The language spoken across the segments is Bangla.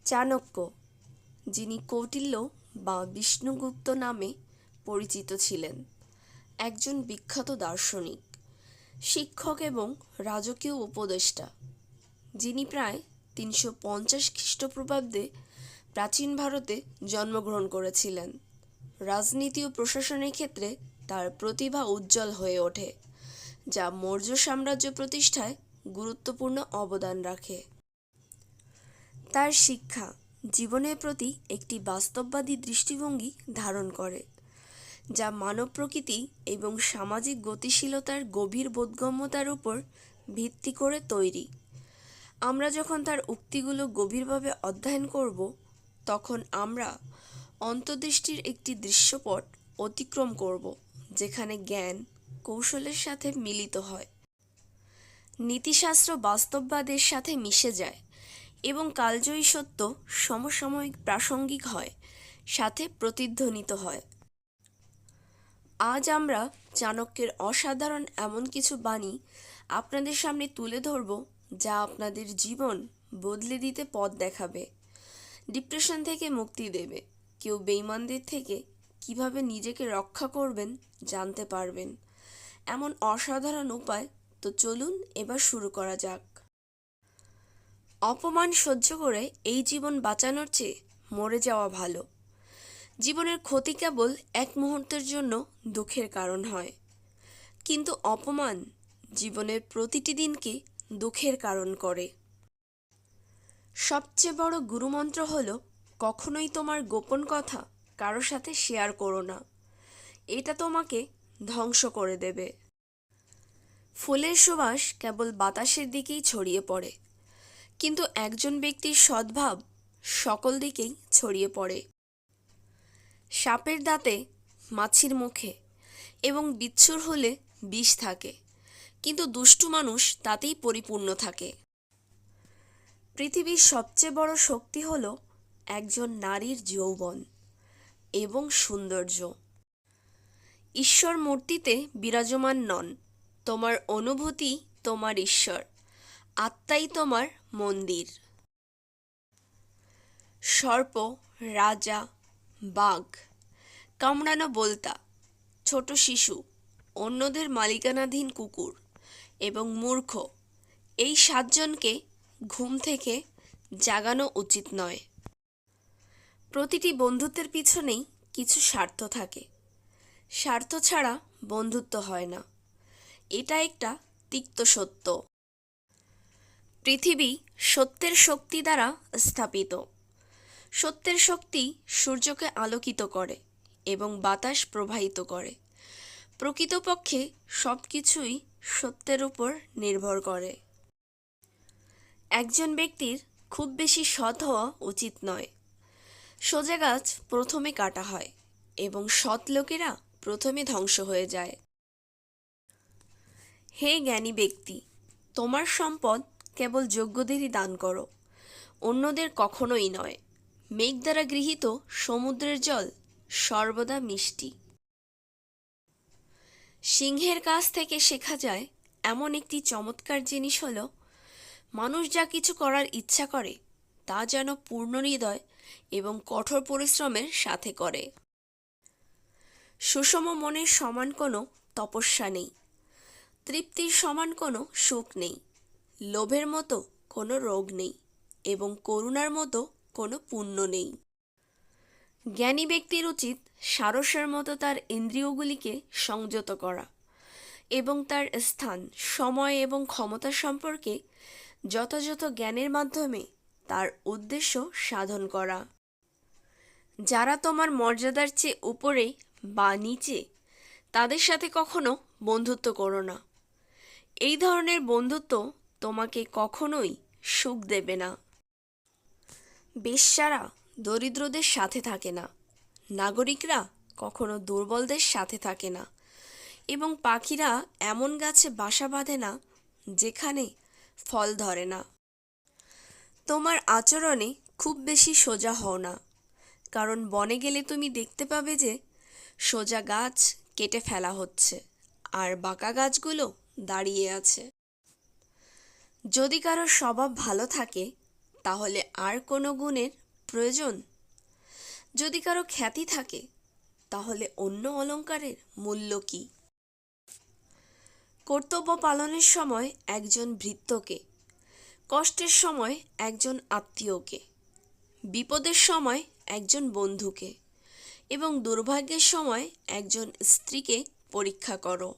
চাণক্য, যিনি কৌটিল্য বা বিষ্ণুগুপ্ত নামে পরিচিত ছিলেন, একজন বিখ্যাত দার্শনিক, শিক্ষক এবং রাজকীয় উপদেষ্টা, যিনি প্রায় 350 খ্রিস্টপূর্বাব্দে প্রাচীন ভারতে জন্মগ্রহণ করেছিলেন। রাজনীতি ও প্রশাসনের ক্ষেত্রে তার প্রতিভা উজ্জ্বল হয়ে ওঠে, যা মৌর্য সাম্রাজ্য প্রতিষ্ঠায় গুরুত্বপূর্ণ অবদান রাখে। তার শিক্ষা জীবনের প্রতি একটি বাস্তববাদী দৃষ্টিভঙ্গি ধারণ করে, যা মানব প্রকৃতি এবং সামাজিক গতিশীলতার গভীর বোধগম্যতার উপর ভিত্তি করে তৈরি। আমরা যখন তার উক্তিগুলো গভীরভাবে অধ্যয়ন করব, তখন আমরা অন্তর্দৃষ্টির একটি দৃশ্যপট অতিক্রম করব, যেখানে জ্ঞান কৌশলের সাথে মিলিত হয়, নীতিশাস্ত্র বাস্তববাদের সাথে মিশে যায় এবং কালজয়ী সত্য সমসাময়িক প্রাসঙ্গিক হয়, সাথে প্রতিধ্বনিত হয়। আজ আমরা চাণক্যের অসাধারণ এমন কিছু বাণী আপনাদের সামনে তুলে ধরব, যা আপনাদের জীবন বদলে দিতে পথ দেখাবে, ডিপ্রেশন থেকে মুক্তি দেবে, কেউ বেঈমানদের থেকে কিভাবে নিজেকে রক্ষা করবেন জানতে পারবেন। এমন অসাধারণ উপায়। তো চলুন এবার শুরু করা যাক। অপমান সহ্য করে এই জীবন বাঁচানোর চেয়ে মরে যাওয়া ভালো। জীবনের ক্ষতি কেবল এক মুহূর্তের জন্য দুঃখের কারণ হয়, কিন্তু অপমান জীবনের প্রতিটি দিনকে দুঃখের কারণ করে। সবচেয়ে বড় গুরুমন্ত্র হলো, কখনোই তোমার গোপন কথা কারো সাথে শেয়ার করো না। এটা তোমাকে ধ্বংস করে দেবে। ফুলের সুবাস কেবল বাতাসের দিকেই ছড়িয়ে পড়ে, কিন্তু একজন ব্যক্তির সদ্ভাব সকল দিকেই ছড়িয়ে পড়ে। সাপের দাঁতে, মাছির মুখে এবং বিচ্ছুর হলে বিষ থাকে, কিন্তু দুষ্টু মানুষ তাতেই পরিপূর্ণ থাকে। পৃথিবীর সবচেয়ে বড় শক্তি হলো একজন নারীর যৌবন এবং সৌন্দর্য। ঈশ্বর মূর্তিতে বিরাজমান নন, তোমার অনুভূতি তোমার ঈশ্বর, আত্মাই তোমার মন্দির। সর্প, রাজা, বাঘ, কামড়ানো বোলতা, ছোট শিশু, অন্যদের মালিকানাধীন কুকুর এবং মূর্খ, এই 7 জনকে ঘুম থেকে জাগানো উচিত নয়। প্রতিটি বন্ধুত্বের পিছনেই কিছু স্বার্থ থাকে। স্বার্থ ছাড়া বন্ধুত্ব হয় না, এটা একটা তিক্ত সত্য। পৃথিবী সত্যের শক্তি দ্বারা স্থাপিত। সত্যের শক্তি সূর্যকে আলোকিত করে এবং বাতাস প্রবাহিত করে। প্রকৃতপক্ষে সব কিছুই সত্যের উপর নির্ভর করে। একজন ব্যক্তির খুব বেশি সৎ হওয়া উচিত নয়। সোজা গাছ প্রথমে কাটা হয় এবং সৎ লোকেরা প্রথমে ধ্বংস হয়ে যায়। হে জ্ঞানী ব্যক্তি, তোমার সম্পদ কেবল যোগ্যদেরই দান করো, অন্যদের কখনোই নয়। মেঘ দ্বারা গৃহীত সমুদ্রের জল সর্বদা মিষ্টি। সিংহের কাছ থেকে শেখা যায় এমন একটি চমৎকার জিনিস হলো, মানুষ যা কিছু করার ইচ্ছা করে তা যেন পূর্ণ হৃদয় এবং কঠোর পরিশ্রমের সাথে করে। সুষম মনের সমান কোনো তপস্যা নেই, তৃপ্তির সমান কোনো সুখ নেই, লোভের মতো কোনো রোগ নেই এবং করুণার মতো কোনো পুণ্য নেই। জ্ঞানী ব্যক্তির উচিত সারসের মতো তার ইন্দ্রিয়গুলিকে সংযত করা এবং তার স্থান, সময় এবং ক্ষমতা সম্পর্কে যথাযথ জ্ঞানের মাধ্যমে তার উদ্দেশ্য সাধন করা। যারা তোমার মর্যাদার চেয়ে উপরে বা নিচে, তাদের সাথে কখনো বন্ধুত্ব করো না। এই ধরনের বন্ধুত্ব তোমাকে কখনোই সুখ দেবে না। বেশ্যারা দরিদ্রদের সাথে থাকে না, নাগরিকরা কখনো দুর্বলদের সাথে থাকে না, এবং পাখিরা এমন গাছে বাসা বাঁধে না যেখানে ফল ধরে না। তোমার আচরণে খুব বেশি সোজা হও না, কারণ বনে গেলে তুমি দেখতে পাবে যে সোজা গাছ কেটে ফেলা হচ্ছে আর বাঁকা গাছগুলো দাঁড়িয়ে আছে। যদি কারোর স্বভাব ভালো থাকে, তাহলে আর কোনো গুণের প্রয়োজন? যদি কারো খ্যাতি থাকে, তাহলে অন্য অলংকারের মূল্য কি? কর্তব্য পালনের সময় একজন ভৃত্যকে, কষ্টের সময় একজন আত্মীয়কে, বিপদের সময় একজন বন্ধুকে এবং দুর্ভাগ্যের সময় একজন স্ত্রীকে পরীক্ষা করো।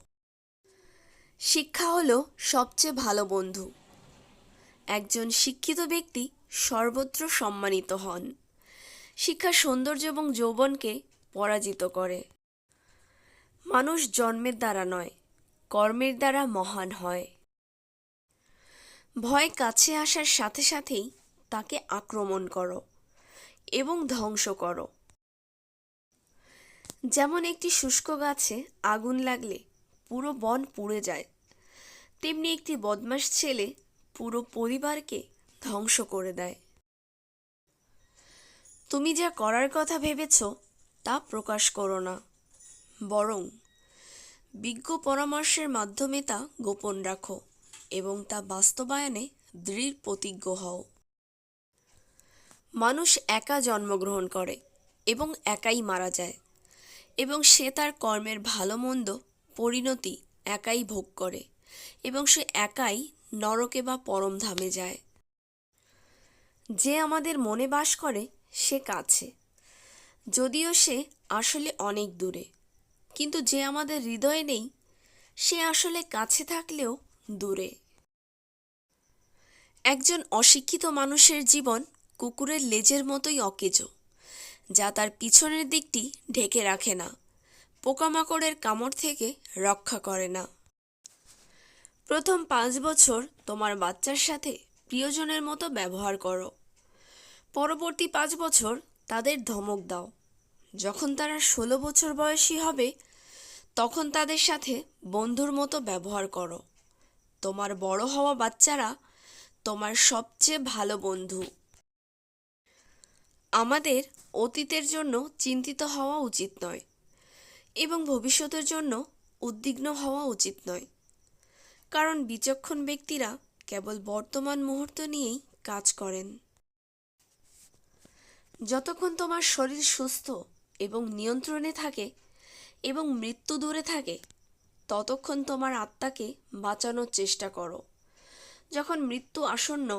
শিক্ষা হলো সবচেয়ে ভালো বন্ধু। একজন শিক্ষিত ব্যক্তি সর্বত্র সম্মানিত হন। শিক্ষা সৌন্দর্য এবং যৌবনকে পরাজিত করে। মানুষ জন্মের দ্বারা নয়, কর্মের দ্বারা মহান হয়। ভয় কাছে আসার সাথে সাথেই তাকে আক্রমণ করো এবং ধ্বংস করো। যেমন একটি শুষ্ক গাছে আগুন লাগলে পুরো বন পুড়ে যায়, তেমনি একটি বদমাশ ছেলে পুরো পরিবারকে ধ্বংস করে দেয়। তুমি যা করার কথা ভেবেছ তা প্রকাশ করো না, বরং বিজ্ঞ পরামর্শের মাধ্যমে তা গোপন রাখো এবং তা বাস্তবায়নে দৃঢ় প্রতিজ্ঞ হও। মানুষ একা জন্মগ্রহণ করে এবং একাই মারা যায়, এবং সে তার কর্মের ভালো মন্দ পরিণতি একাই ভোগ করে, এবং সে একাই নরকে বা পরমধামে যায়। যে আমাদের মনে বাস করে সে কাছে, যদিও সে আসলে অনেক দূরে, কিন্তু যে আমাদের হৃদয়ে নেই সে আসলে কাছে থাকলেও দূরে। একজন অশিক্ষিত মানুষের জীবন কুকুরের লেজের মতোই অকেজো, যা তার পিছনের দিকটি ঢেকে রাখে না, পোকামাকড়ের কামড় থেকে রক্ষা করে না। প্রথম 5 বছর তোমার বাচ্চার সাথে প্রিয়জনের মতো ব্যবহার করো। পরবর্তী 5 বছর তাদের ধমক দাও। যখন তারা 16 বছর বয়সী হবে, তখন তাদের সাথে বন্ধুর মতো ব্যবহার করো। তোমার বড় হওয়া বাচ্চারা তোমার সবচেয়ে ভালো বন্ধু। আমাদের অতীতের জন্য চিন্তিত হওয়া উচিত নয় এবং ভবিষ্যতের জন্য উদ্বিগ্ন হওয়া উচিত নয়, কারণ বিচক্ষণ ব্যক্তিরা কেবল বর্তমান মুহূর্ত নিয়েই কাজ করেন। যতক্ষণ তোমার শরীর সুস্থ এবং নিয়ন্ত্রণে থাকে এবং মৃত্যু দূরে থাকে, ততক্ষণ তোমার আত্মাকে বাঁচানোর চেষ্টা করো। যখন মৃত্যু আসন্ন,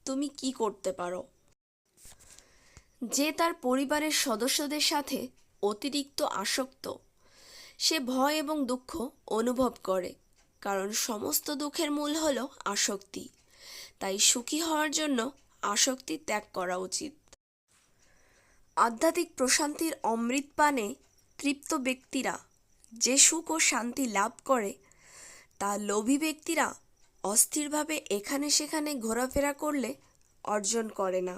তুমি কি করতে পারো? যে তার পরিবারের সদস্যদের সাথে অতিরিক্ত আসক্ত, সে ভয় এবং দুঃখ অনুভব করে, কারণ সমস্ত দুঃখের মূল হল আসক্তি। তাই সুখী হওয়ার জন্য আসক্তি ত্যাগ করা উচিত। আধ্যাত্মিক প্রশান্তির অমৃত পানে তৃপ্ত ব্যক্তিরা যে সুখ ও শান্তি লাভ করে, তা লোভী ব্যক্তিরা অস্থিরভাবে এখানে সেখানে ঘোরাফেরা করলে অর্জন করে না।